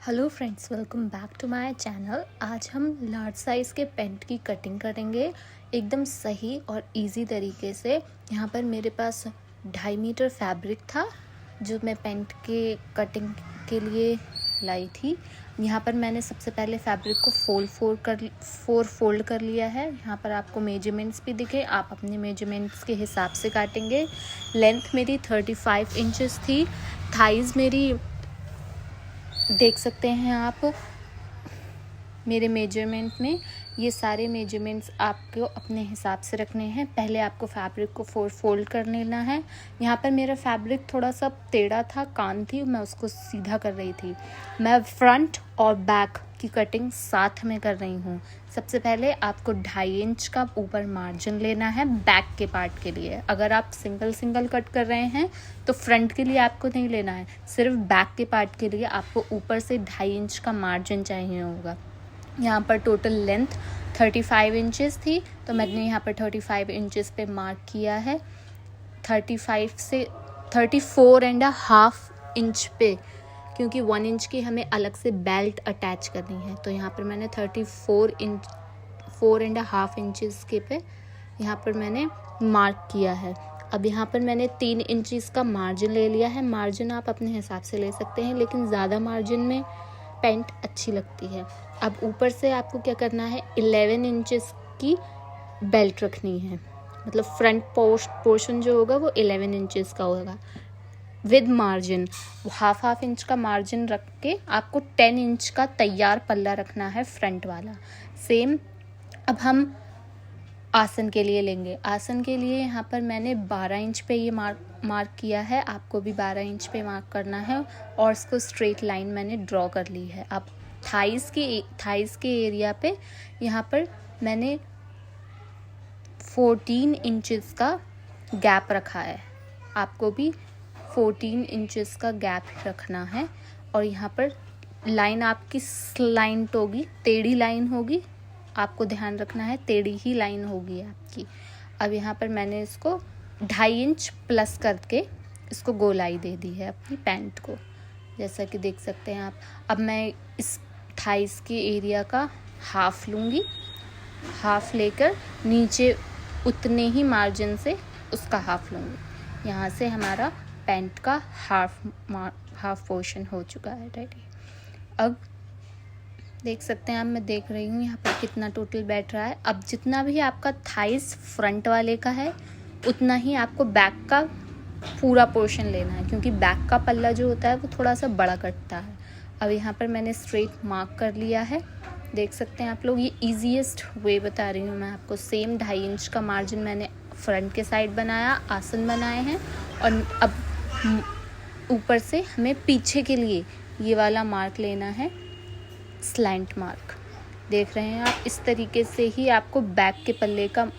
Hello friends, welcome back to my channel. आज हम large size के पेंट की कटिंग करेंगे एकदम सही और इजी तरीके से। यहाँ पर मेरे पास 2.5 मीटर फैब्रिक था जो मैं पेंट के कटिंग के लिए लाई थी। यहाँ पर मैंने सबसे पहले फैब्रिक को फोर फोल्ड कर लिया है। यहाँ पर आपको मेजरमेंट्स भी दिखे, आप अपने मेजरमेंट्स के हिसाब से काटेंगे। लेंथ मेरी 35 इंचेस थी। थाइज़ मेरी देख सकते हैं आप मेरे मेजरमेंट में। ये सारे मेजरमेंट्स आपको अपने हिसाब से रखने हैं। पहले आपको फैब्रिक को फोल्ड कर लेना है। यहाँ पर मेरा फैब्रिक थोड़ा सा टेढ़ा था, कान थी, मैं उसको सीधा कर रही थी। मैं फ्रंट और बैक की कटिंग साथ में कर रही हूँ। सबसे पहले आपको 2.5 इंच का ऊपर मार्जिन लेना है बैक के पार्ट के लिए। अगर आप सिंगल कट कर रहे हैं तो फ्रंट के लिए आपको नहीं लेना है, सिर्फ बैक के पार्ट के लिए आपको ऊपर से 2.5 इंच का मार्जिन चाहिए होगा। यहाँ पर टोटल लेंथ 35 इंचेस थी, तो मैंने यहाँ पर 35 इंचेस पे मार्क किया है। 35 से 34.5 इंच पे, क्योंकि 1 इंच की हमें अलग से बेल्ट अटैच करनी है, तो यहाँ पर मैंने 4.5 इंचेस के पे यहाँ पर मैंने मार्क किया है। अब यहाँ पर मैंने 3 इंचेस का मार्जिन ले लिया है। मार्जिन आप अपने हिसाब से ले सकते हैं, लेकिन ज़्यादा मार्जिन में पेंट अच्छी लगती है। अब ऊपर से आपको क्या करना है, 11 इंचेस की बेल्ट रखनी है, मतलब फ्रंट पोर्शन जो होगा वो 11 इंचेस का होगा विद मार्जिन। हाफ इंच का मार्जिन रख के आपको 10 इंच का तैयार पल्ला रखना है, फ्रंट वाला। सेम अब हम आसन के लिए लेंगे। आसन के लिए यहाँ पर मैंने 12 इंच पे ये मार्क किया है। आपको भी 12 इंच पे मार्क करना है और इसको स्ट्रेट लाइन मैंने ड्रॉ कर ली है। अब थाइज़ के एरिया पे यहाँ पर मैंने 14 इंचेस का गैप रखा है। आपको भी 14 इंचेस का गैप रखना है। और यहाँ पर लाइन आपकी स्लाइंट होगी, टेढ़ी लाइन होगी, आपको ध्यान रखना है, टेढ़ी ही लाइन होगी आपकी। अब यहाँ पर मैंने इसको 2.5 इंच प्लस करके इसको गोलाई दे दी है अपनी पैंट को, जैसा कि देख सकते हैं आप। अब मैं इस थाइस के एरिया का हाफ लूँगी, हाफ लेकर नीचे उतने ही मार्जिन से उसका हाफ लूँगी। यहाँ से हमारा पैंट का हाफ पोर्शन हो चुका है रेडी। अब देख सकते हैं आप, मैं देख रही हूँ यहाँ पर कितना टोटल बैठ रहा है। अब जितना भी आपका थाइस फ्रंट वाले का है उतना ही आपको बैक का पूरा पोर्शन लेना है, क्योंकि बैक का पल्ला जो होता है वो थोड़ा सा बड़ा कटता है। अब यहाँ पर मैंने स्ट्रेट मार्क कर लिया है, देख सकते हैं आप लोग। ये ईजीएस्ट वे बता रही हूँ मैं आपको। सेम 2.5 इंच का मार्जिन मैंने फ्रंट के साइड बनाया, आसन बनाए हैं। और अब ऊपर से हमें पीछे के लिए ये वाला मार्क लेना है, स्लैंट मार्क। देख रहे हैं आप, इस तरीके से ही आपको बैक के पल्ले का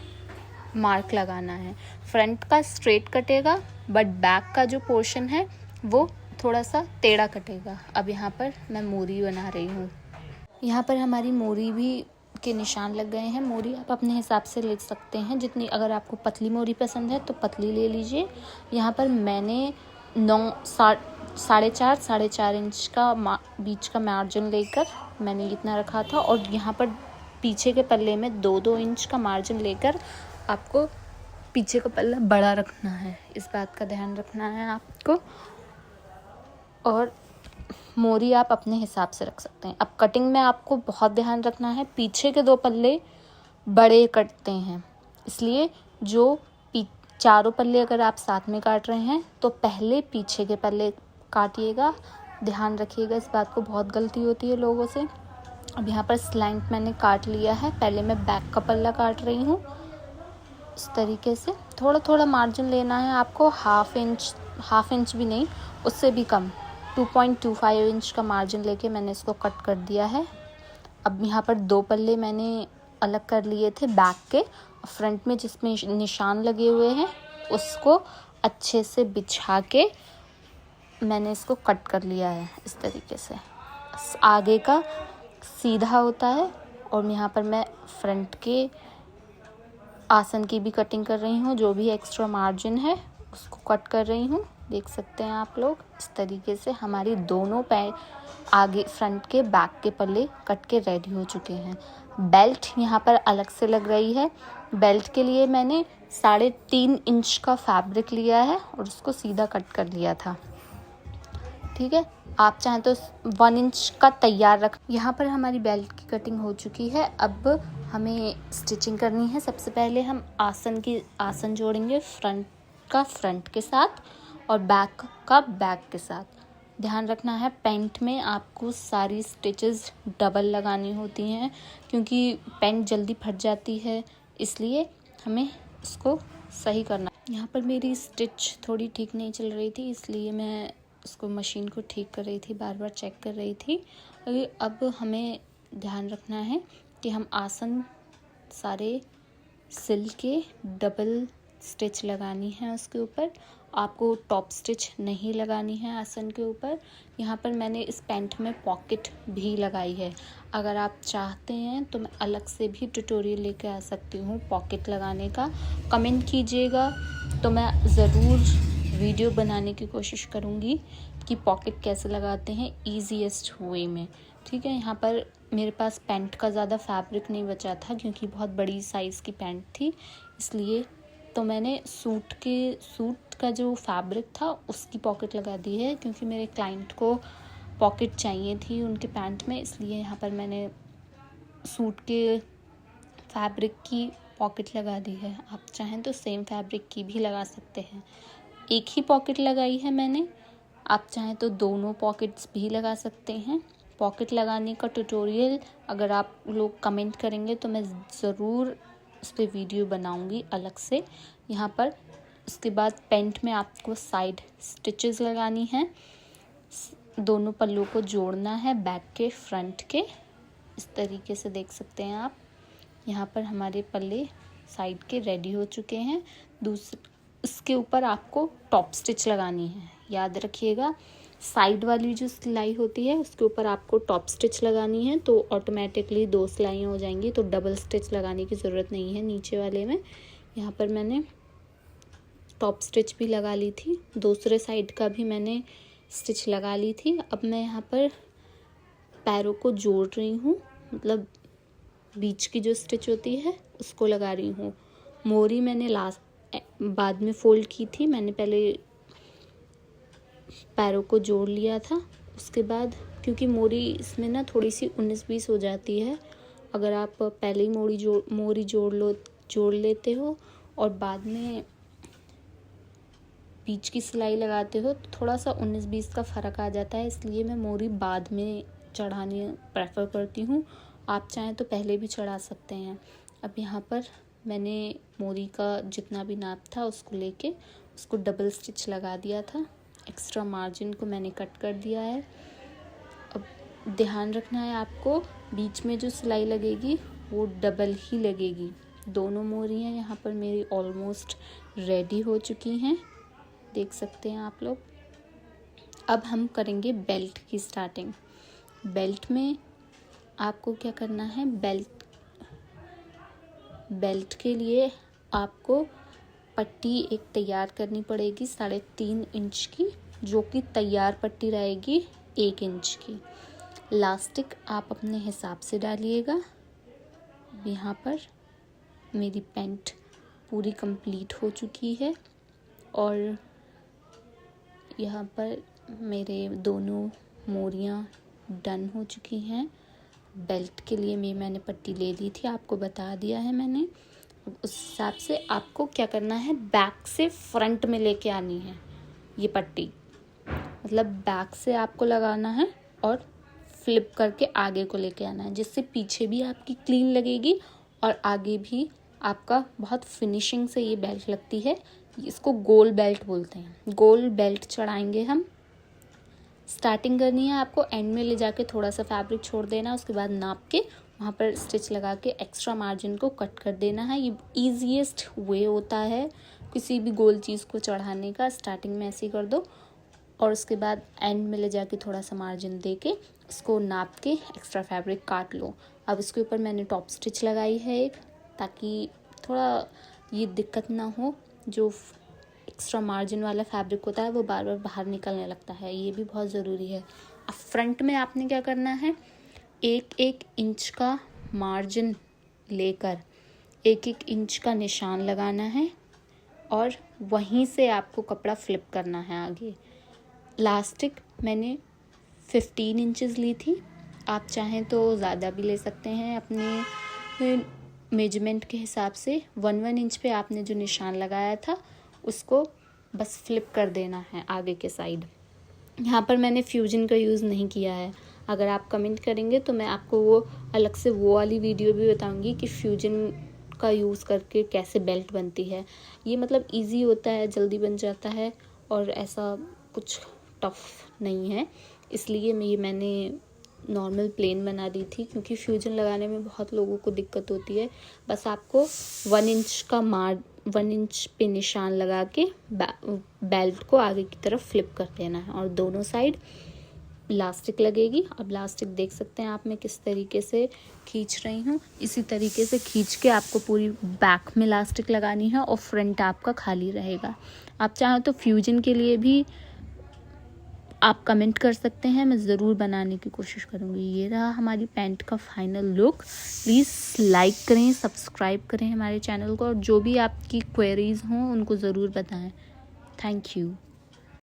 मार्क लगाना है। फ्रंट का स्ट्रेट कटेगा, बट बैक का जो पोर्शन है वो थोड़ा सा टेढ़ा कटेगा। अब यहाँ पर मैं मोरी बना रही हूँ। यहाँ पर हमारी मोरी भी के निशान लग गए हैं। मोरी आप अपने हिसाब से ले सकते हैं, जितनी, अगर आपको पतली मोरी पसंद है तो पतली ले लीजिए। यहाँ पर मैंने 4.5 इंच का बीच का मार्जिन लेकर मैंने इतना रखा था। और यहाँ पर पीछे के पल्ले में 2 इंच का मार्जिन लेकर आपको पीछे का पल्ला बड़ा रखना है, इस बात का ध्यान रखना है आपको। और मोरी आप अपने हिसाब से रख सकते हैं। अब कटिंग में आपको बहुत ध्यान रखना है, पीछे के 2 पल्ले बड़े कटते हैं, इसलिए जो चारों पल्ले अगर आप साथ में काट रहे हैं तो पहले पीछे के पल्ले काटिएगा। ध्यान रखिएगा, इस बात को बहुत गलती होती है लोगों से। अब यहाँ पर स्लैंट मैंने काट लिया है। पहले मैं बैक का पल्ला काट रही हूँ, इस तरीके से। थोड़ा थोड़ा मार्जिन लेना है आपको, हाफ इंच भी नहीं, उससे भी कम, 2.25 इंच का मार्जिन लेके मैंने इसको कट कर दिया है। अब यहाँ पर 2 पल्ले मैंने अलग कर लिए थे बैक के। फ्रंट में जिसमें निशान लगे हुए हैं उसको अच्छे से बिछा के मैंने इसको कट कर लिया है, इस तरीके से। आगे का सीधा होता है। और यहाँ पर मैं फ्रंट के आसन की भी कटिंग कर रही हूँ, जो भी एक्स्ट्रा मार्जिन है उसको कट कर रही हूँ। देख सकते हैं आप लोग। इस तरीके से हमारी दोनों पैर आगे फ्रंट के बैक के पल्ले कट के रेडी हो चुके हैं। बेल्ट यहाँ पर अलग से लग रही है। बेल्ट के लिए मैंने 3.5 इंच का फैब्रिक लिया है और उसको सीधा कट कर लिया था। ठीक है, आप चाहें तो 1 इंच का तैयार रख। यहाँ पर हमारी बेल्ट की कटिंग हो चुकी है। अब हमें स्टिचिंग करनी है। सबसे पहले हम आसन जोड़ेंगे, फ्रंट का फ्रंट के साथ और बैक का बैक के साथ। ध्यान रखना है, पैंट में आपको सारी स्टिचेस डबल लगानी होती हैं क्योंकि पैंट जल्दी फट जाती है, इसलिए हमें इसको सही करना। यहाँ पर मेरी स्टिच थोड़ी ठीक नहीं चल रही थी, इसलिए मैं उसको मशीन को ठीक कर रही थी, बार बार चेक कर रही थी। अब हमें ध्यान रखना है कि हम आसन सारे सिल के डबल स्टिच लगानी है उसके ऊपर। आपको टॉप स्टिच नहीं लगानी है आसन के ऊपर। यहाँ पर मैंने इस पैंट में पॉकेट भी लगाई है। अगर आप चाहते हैं तो मैं अलग से भी ट्यूटोरियल लेके आ सकती हूँ पॉकेट लगाने का। कमेंट कीजिएगा तो मैं ज़रूर वीडियो बनाने की कोशिश करूँगी कि पॉकेट कैसे लगाते हैं ईजीएस्ट वे में। ठीक है, यहाँ पर मेरे पास पैंट का ज़्यादा फैब्रिक नहीं बचा था क्योंकि बहुत बड़ी साइज़ की पैंट थी, इसलिए तो मैंने सूट का जो फैब्रिक था उसकी पॉकेट लगा दी है क्योंकि मेरे क्लाइंट को पॉकेट चाहिए थी उनके पैंट में, इसलिए यहाँ पर मैंने सूट के फैब्रिक की पॉकेट लगा दी है। आप चाहें तो सेम फैब्रिक की भी लगा सकते हैं। एक ही पॉकेट लगाई है मैंने, आप चाहें तो दोनों पॉकेट्स भी लगा सकते हैं। पॉकेट लगाने का ट्यूटोरियल अगर आप लोग कमेंट करेंगे तो मैं ज़रूर उस पर वीडियो बनाऊंगी अलग से। यहाँ पर उसके बाद पैंट में आपको साइड स्टिचेस लगानी है, दोनों पल्लों को जोड़ना है बैक के फ्रंट के। इस तरीके से देख सकते हैं आप। यहाँ पर हमारे पल्ले साइड के रेडी हो चुके हैं। इसके ऊपर आपको टॉप स्टिच लगानी है। याद रखिएगा, साइड वाली जो सिलाई होती है उसके ऊपर आपको टॉप स्टिच लगानी है, तो ऑटोमेटिकली 2 सिलाइयाँ हो जाएंगी, तो डबल स्टिच लगाने की ज़रूरत नहीं है नीचे वाले में। यहाँ पर मैंने टॉप स्टिच भी लगा ली थी, दूसरे साइड का भी मैंने स्टिच लगा ली थी। अब मैं यहाँ पर पैरों को जोड़ रही हूँ, मतलब बीच की जो स्टिच होती है उसको लगा रही हूँ। मोरी मैंने बाद में फोल्ड की थी, मैंने पहले पैरों को जोड़ लिया था। उसके बाद क्योंकि मोरी इसमें ना थोड़ी सी 19-20 हो जाती है, अगर आप पहले ही मोरी जोड़ लेते हो और बाद में बीच की सिलाई लगाते हो तो थोड़ा सा 19-20 का फ़र्क आ जाता है, इसलिए मैं मोरी बाद में चढ़ानी प्रेफर करती हूँ। आप चाहें तो पहले भी चढ़ा सकते हैं। अब यहाँ पर मैंने मोरी का जितना भी नाप था उसको लेके उसको डबल स्टिच लगा दिया था। एक्स्ट्रा मार्जिन को मैंने कट कर दिया है। अब ध्यान रखना है आपको, बीच में जो सिलाई लगेगी वो डबल ही लगेगी। दोनों मोरियाँ यहाँ पर मेरी ऑलमोस्ट रेडी हो चुकी हैं, देख सकते हैं आप लोग। अब हम करेंगे बेल्ट की स्टार्टिंग। बेल्ट में आपको क्या करना है, बेल्ट के लिए आपको पट्टी एक तैयार करनी पड़ेगी 3.5 इंच की, जो कि तैयार पट्टी रहेगी 1 इंच की। लास्टिक आप अपने हिसाब से डालिएगा। यहाँ पर मेरी पैंट पूरी कंप्लीट हो चुकी है और यहाँ पर मेरे दोनों मोरियाँ डन हो चुकी हैं। बेल्ट के लिए मैंने पट्टी ले ली थी, आपको बता दिया है मैंने। उस हिसाब से आपको क्या करना है, बैक से फ्रंट में लेके आनी है ये पट्टी, मतलब बैक से आपको लगाना है और फ्लिप करके आगे को लेके आना है, जिससे पीछे भी आपकी क्लीन लगेगी और आगे भी आपका बहुत फिनिशिंग से ये बेल्ट लगती है। इसको गोल बेल्ट बोलते हैं। गोल बेल्ट चढ़ाएंगे हम। स्टार्टिंग करनी है आपको, एंड में ले जाके थोड़ा सा फैब्रिक छोड़ देना, उसके बाद नाप के वहाँ पर स्टिच लगा के एक्स्ट्रा मार्जिन को कट कर देना है। ये ईजीएस्ट वे होता है किसी भी गोल चीज़ को चढ़ाने का। स्टार्टिंग में ऐसे ही कर दो और उसके बाद एंड में ले जाके थोड़ा सा मार्जिन दे के इसको नाप के एक्स्ट्रा फैब्रिक काट लो। अब इसके ऊपर मैंने टॉप स्टिच लगाई है एक, ताकि थोड़ा ये दिक्कत ना हो, जो एक्स्ट्रा मार्जिन वाला फैब्रिक होता है वो बार बार बाहर निकलने लगता है, ये भी बहुत ज़रूरी है। अब फ्रंट में आपने क्या करना है, 1-1 इंच का मार्जिन लेकर 1-1 इंच का निशान लगाना है और वहीं से आपको कपड़ा फ्लिप करना है आगे। इलास्टिक मैंने 15 इंचेस ली थी, आप चाहें तो ज़्यादा भी ले सकते हैं अपने मेजरमेंट के हिसाब से। 1-1 इंच पे आपने जो निशान लगाया था उसको बस फ्लिप कर देना है आगे के साइड। यहाँ पर मैंने फ्यूजन का यूज़ नहीं किया है, अगर आप कमेंट करेंगे तो मैं आपको वो अलग से वो वाली वीडियो भी बताऊंगी कि फ्यूजन का यूज़ करके कैसे बेल्ट बनती है। ये मतलब इजी होता है, जल्दी बन जाता है और ऐसा कुछ टफ नहीं है, इसलिए मैंने नॉर्मल प्लेन बना दी थी, क्योंकि फ्यूजन लगाने में बहुत लोगों को दिक्कत होती है। बस आपको 1 इंच पे निशान लगा के बेल्ट को आगे की तरफ फ्लिप कर देना है और दोनों साइड इलास्टिक लगेगी। अब इलास्टिक देख सकते हैं आप, मैं किस तरीके से खींच रही हूँ, इसी तरीके से खींच के आपको पूरी बैक में इलास्टिक लगानी है और फ्रंट आपका खाली रहेगा। आप चाहो तो फ्यूजन के लिए भी आप कमेंट कर सकते हैं, मैं ज़रूर बनाने की कोशिश करूँगी। ये रहा हमारी पैंट का फाइनल लुक। प्लीज़ लाइक करें, सब्सक्राइब करें हमारे चैनल को और जो भी आपकी क्वेरीज़ हों उनको ज़रूर बताएं। Thank you.